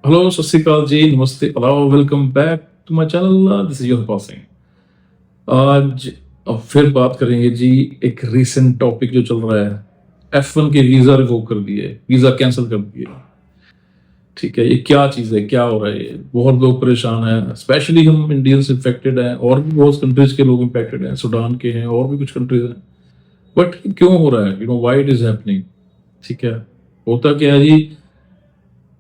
Hello, सत श्री अकाल जी, नमस्ते, अलाउ, welcome back to my channel. This is your Pal Singh. आज अब फिर बात करेंगे जी। एक रीसेंट टॉपिक जो चल रहा है, F1 के वीजा रिवोक कर दिए, वीजा कैंसिल कर दिए। ठीक है, ये क्या चीज है, क्या हो रहा है? ये बहुत लोग परेशान हैं, स्पेशली हम इंडियंस इन्फेक्टेड हैं, और भी बहुत कंट्रीज के लोग इन्फेक्टेड हैं, सूडान के हैं, और भी कुछ कंट्रीज हैं। बट क्यों हो रहा है? Why it is happening? ठीक है, होता क्या है जी,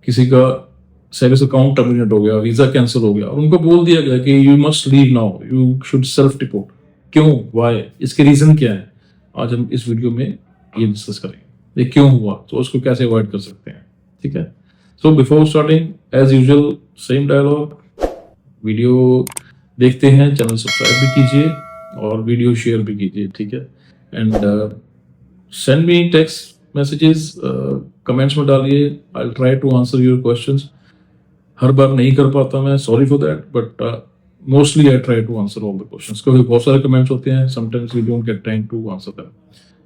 किसी का सर्विस अकाउंट टर्मिनेट हो गया, वीजा कैंसिल हो गया, और उनको बोल दिया गया कि you must leave now, you should self deport. क्यों? वाई? इसके रीजन क्या है? आज हम इस वीडियो में ये डिस्कस करेंगे, ये क्यों हुआ, तो उसको कैसे अवॉइड कर सकते हैं। ठीक है, so before starting, as usual, same dialogue, video देखते हैं, चैनल सब्सक्राइब भी कीजिए और वीडियो शेयर भी कीजिए। ठीक है, and send me text messages, comments में डालिए, I will try to answer your questions. हर बार नहीं कर पाता मैं, sorry for that, but mostly I try to answer all the questions, क्योंकि बहुत सारे कमेंट्स होते हैं, sometimes we don't get time to answer them.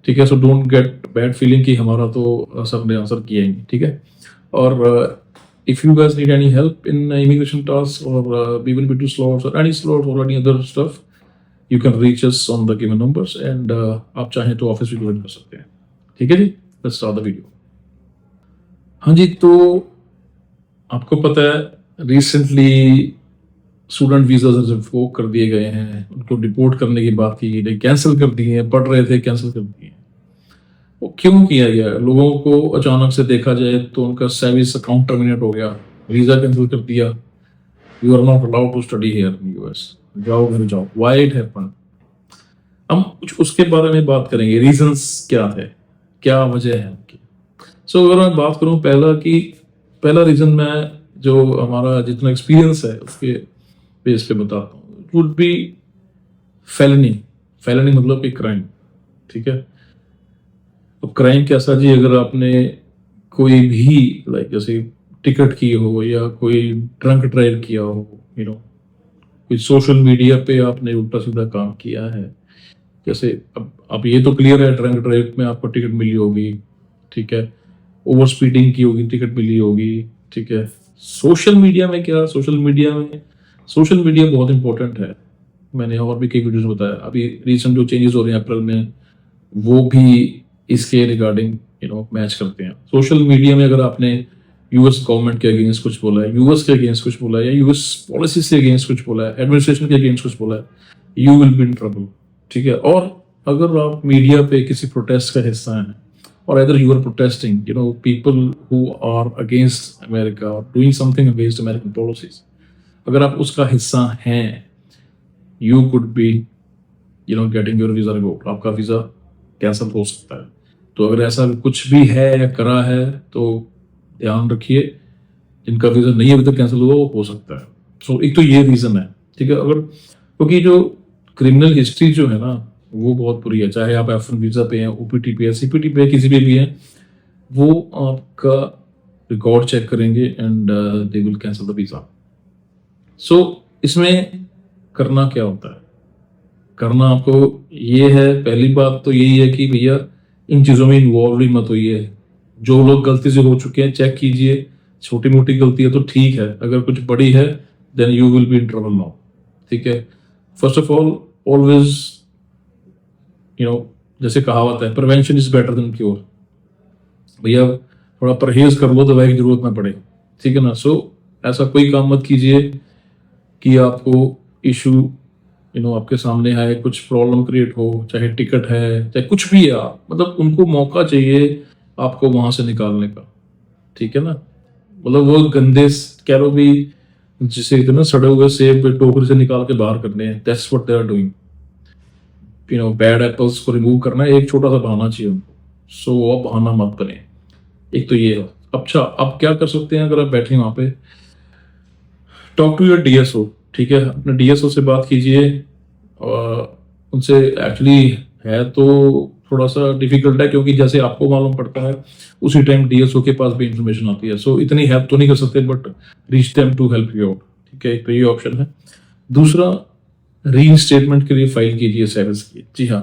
ठीक है, so don't get bad feeling कि हमारा तो सर ने आंसर किया ही नहीं। ठीक है, और if you guys need any help in immigration tasks or B1B2 slots or any slots or any other stuff, you can reach us on the given numbers, and आप चाहें तो ऑफिस भी ज्वाइन कर सकते हैं। ठीक है जी, let's start the video। हाँ जी, तो आपको पता है रिसेंटली स्टूडेंट वीजा रिवोक कर दिए गए हैं, उनको डिपोर्ट करने की बात की गई, कैंसिल कर दिए हैं, पढ़ रहे थे कैंसिल कर दिए हैं। वो क्यों किया गया? लोगों को अचानक से देखा जाए तो उनका सर्विस अकाउंट टर्मिनेट हो गया, वीजा कैंसिल कर दिया, you are not allowed to study here in US, जाओ घर जाओ। Why it happened? हम कुछ उसके बारे में बात करेंगे, रीजंस क्या है, क्या वजह है उनकी। सो अगर मैं बात करूं पहला रीजन, मैं जो हमारा जितना एक्सपीरियंस है उसके बेस पे बताता हूँ, it would be felony. Felony मतलब कि क्राइम। ठीक है, तो क्राइम कैसा जी? अगर आपने कोई भी लाइक जैसे टिकट की हो, या कोई ड्रंक ड्राइव किया हो, कोई सोशल मीडिया पे आपने उल्टा सीधा काम किया है, जैसे अब ये तो क्लियर है, ड्रंक ड्राइव में आपको टिकट मिली होगी। ठीक है, ओवर स्पीडिंग की होगी, टिकट मिली होगी। ठीक है, सोशल मीडिया में क्या? सोशल मीडिया बहुत इंपॉर्टेंट है। मैंने और भी कई वीडियोस में बताया, अभी रिसेंट जो चेंजेस हो रहे हैं अप्रैल में, वो भी इसके रिगार्डिंग मैच करते हैं। सोशल मीडिया में अगर आपने यूएस गवर्नमेंट के अगेंस्ट कुछ बोला है, यूएस के अगेंस्ट कुछ बोला है, या यूएस पॉलिसी से अगेंस्ट कुछ बोला है, एडमिनिस्ट्रेशन के अगेंस्ट कुछ बोला है, you will be in trouble. ठीक है, और अगर आप मीडिया पे किसी प्रोटेस्ट का हिस्सा हैं, और other you are protesting, people who are against America, doing something against American policies, अगर आप उसका हिस्सा हैं, you could be getting your visa revoked, आपका वीजा कैंसिल हो सकता है। तो अगर ऐसा कुछ भी है या करा है तो ध्यान रखिए, जिनका वीजा नहीं अभी तक कैंसिल हुआ वो हो सकता है। सो एक तो ये रीजन है। ठीक है, अगर क्योंकि जो क्रिमिनल हिस्ट्री जो है ना, वो बहुत बुरी है, चाहे आप F1 वीजा पे हैं, ओपीटी पे है, सीपीटी पे, किसी पे भी है, वो आपका रिकॉर्ड चेक करेंगे and they will cancel the visa. So इसमें करना क्या होता है? करना आपको ये है, पहली बात तो यही है कि भैया इन चीज़ों में इन्वॉल्व ही मत होइए। जो लोग गलती से हो चुके हैं चेक कीजिए, छोटी मोटी गलती है तो ठीक है, अगर कुछ बड़ी है then you will be in trouble now. ठीक है, फर्स्ट ऑफ ऑल ऑलवेज जैसे कहावत है, prevention is better than cure. भैया थोड़ा परहेज कर लो, दवाई की जरूरत ना पड़े। ठीक है ना? सो ऐसा कोई काम मत कीजिए कि आपको इशू आपके सामने आए, कुछ प्रॉब्लम क्रिएट हो, चाहे टिकट है, चाहे कुछ भी है, मतलब उनको मौका चाहिए आपको वहां से निकालने का। ठीक है ना? मतलब वो गंदे कह लो भी, जिसे इतना सड़े हुए सेब टोकरी से निकाल के बाहर करने हैं, that's what they are doing. Bad apples को रिमूव करना है, एक छोटा सा बहाना चाहिए उनको। सो वो बहाना मत बने। एक तो ये है। अच्छा, आप क्या कर सकते हैं? अगर आप बैठे वहां पे, टॉक टू योर डीएसओ। ठीक है, अपने डीएसओ से बात कीजिए। उनसे एक्चुअली है तो थोड़ा सा डिफिकल्ट है, क्योंकि जैसे आपको मालूम पड़ता है उसी टाइम डीएसओ के पास भी इंफॉर्मेशन आती है। सो इतनी हेल्प तो नहीं कर सकते, but reach them to help you out. ठीक है, तो ये ऑप्शन है। दूसरा, री स्टेटमेंट के लिए फाइल कीजिए सर्विस की। जी हाँ,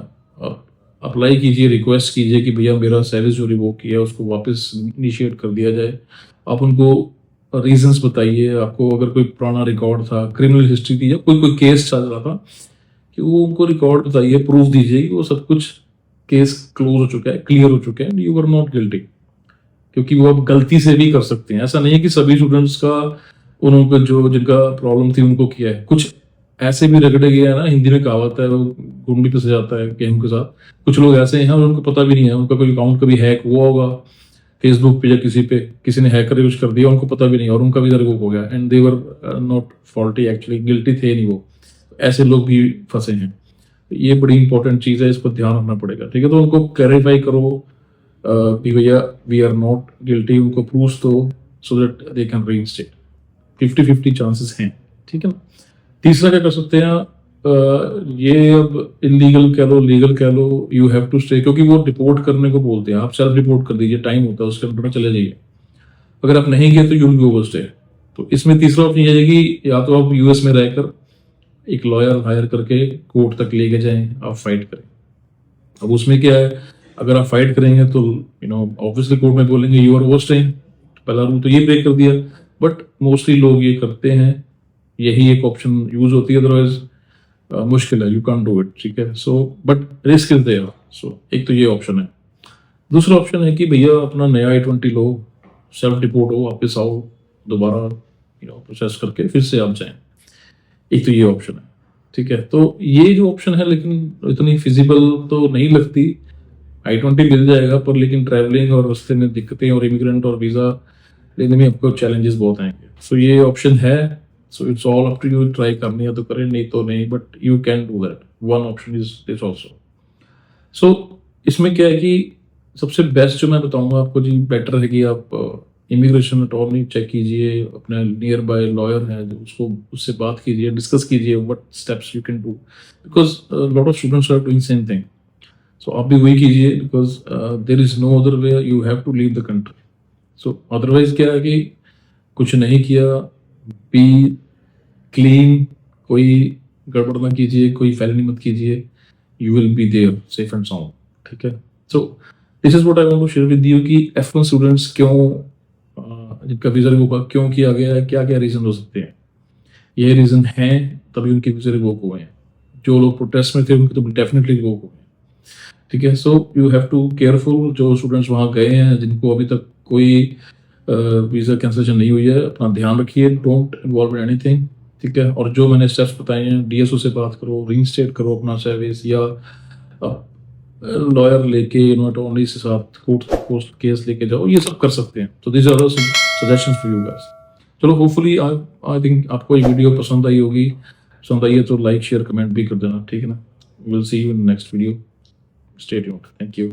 अप्लाई कीजिए, रिक्वेस्ट कीजिए कि भैया मेरा सर्विस जो रिवोक किया है उसको वापस इनिशिएट कर दिया जाए। आप उनको रीजंस बताइए, आपको अगर कोई पुराना रिकॉर्ड था, क्रिमिनल हिस्ट्री थी या कोई कोई केस चल रहा था, कि वो उनको रिकॉर्ड बताइए, प्रूफ दीजिए कि वो सब कुछ केस क्लोज हो चुका है, क्लियर हो चुका है, यू आर नॉट गिल्टी। क्योंकि वो अब गलती से भी कर सकते हैं, ऐसा नहीं है कि सभी स्टूडेंट्स का उनको जो जिनका प्रॉब्लम थी उनको किया है। कुछ ऐसे भी रगड़े गए हैं ना, हिंदी में कहावत है, वो घूम भी पिस जाता है गेहूं के साथ। कुछ लोग ऐसे हैं और उनको पता भी नहीं है, उनका कोई अकाउंट कभी हैक हुआ होगा फेसबुक पे या किसी पे, किसी ने हैकर यूज कर दिया, उनको पता भी नहीं और उनका भी रिवोक हो गया, and they were not faulty, actually guilty थे नहीं वो। ऐसे लोग भी फंसे हैं। ये बड़ी इंपॉर्टेंट चीज है, इस पर ध्यान रखना पड़ेगा, ठीक है। तो उनको क्लैरिफाई करो कि भैया वी आर नॉट गिल्टी, उनको प्रूफ दो so that they can reinstate. 50-50 chances हैं, ठीक है ना। तीसरा क्या कर सकते हैं, ये अब इलीगल कह लो, लीगल कह लो, यू हैव टू स्टे, क्योंकि वो रिपोर्ट करने को बोलते हैं, आप सेल्फ रिपोर्ट कर दीजिए, टाइम होता है उसके अंदर में चले जाइए। अगर आप नहीं गए तो यू विल गो स्टे। तो इसमें तीसरा ऑप्शन ये है कि या तो आप यूएस में रहकर एक लॉयर हायर करके कोर्ट तक लेके जाएं, आप फाइट करें। अब उसमें क्या है, अगर आप फाइट करेंगे तो ऑब्वियसली कोर्ट में बोलेंगे यू आर ओवरस्टेइंग, पहला रूल तो ये ब्रेक कर दिया। बट मोस्टली लोग ये करते हैं, यही एक ऑप्शन यूज होती है, अदरवाइज मुश्किल है, यू कैन डू इट, ठीक है। So but risk is there. So एक तो ये ऑप्शन है। दूसरा ऑप्शन है कि भैया अपना नया I-20 लो, सेल्फ डिपोर्ट हो, वापस आओ, दोबारा प्रोसेस करके फिर से आप जाएं। एक तो ये ऑप्शन है, ठीक है। तो ये जो ऑप्शन है, लेकिन इतनी फिजिबल तो नहीं लगती। I-20 मिल जाएगा, पर लेकिन ट्रैवलिंग और रास्ते में दिक्कतें और इमिग्रेंट और वीजा लेने में आपको चैलेंजेस बहुत आएंगे। सो ये ऑप्शन है, so it's all up to you, try करनी है तो करें, नहीं तो नहीं, but you can do that. One option is this also. So इसमें क्या है कि सबसे बेस्ट जो मैं बताऊंगा आपको जी, बेटर है कि आप इमिग्रेशन अटॉर्नी चेक कीजिए, अपने नियर बाय लॉयर है उसको, उससे बात कीजिए, डिस्कस कीजिए what steps you can do, because lot of students are doing same thing. So आप भी वही कीजिए, because there is no other way, you have to leave the country. So otherwise क्या है कि कुछ नहीं किया, बी क्लीन, कोई गड़बड़ ना कीजिए, कोई फैलनी मत कीजिए, you will be there safe and sound, ठीक है। So this is what I want to share with you कि F1 स्टूडेंट्स क्यों, जिनका वीजा रिवोक क्यों किया गया है, क्या क्या रीजन हो सकते हैं। ये रीजन है तभी उनके वीजा रिवोक हुए हैं। जो लोग प्रोटेस्ट में थे उनके तो डेफिनेटली रिवोक हुए हैं, ठीक है। So you have to careful, जो स्टूडेंट्स वहाँ गए हैं जिनको अभी तक कोई वीजा कैंसिलेशन नहीं हुई है, अपना ध्यान रखिए, डोंट इन्वॉल्व इन एनीथिंग, ठीक है। और जो मैंने स्टेप्स बताए हैं, DSO से बात करो, रीइंस्टेट करो अपना सर्विस, या लॉयर लेके अटॉर्नी से साथ कोर्ट केस लेके जाओ, ये सब कर सकते हैं। तो this are suggestions for you guys. चलो, होपफुली आई थिंक आपको ये वीडियो पसंद आई होगी। पसंद आई है तो लाइक शेयर कमेंट भी कर देना, ठीक है ना। Will see you in next video, stay tuned, thank you.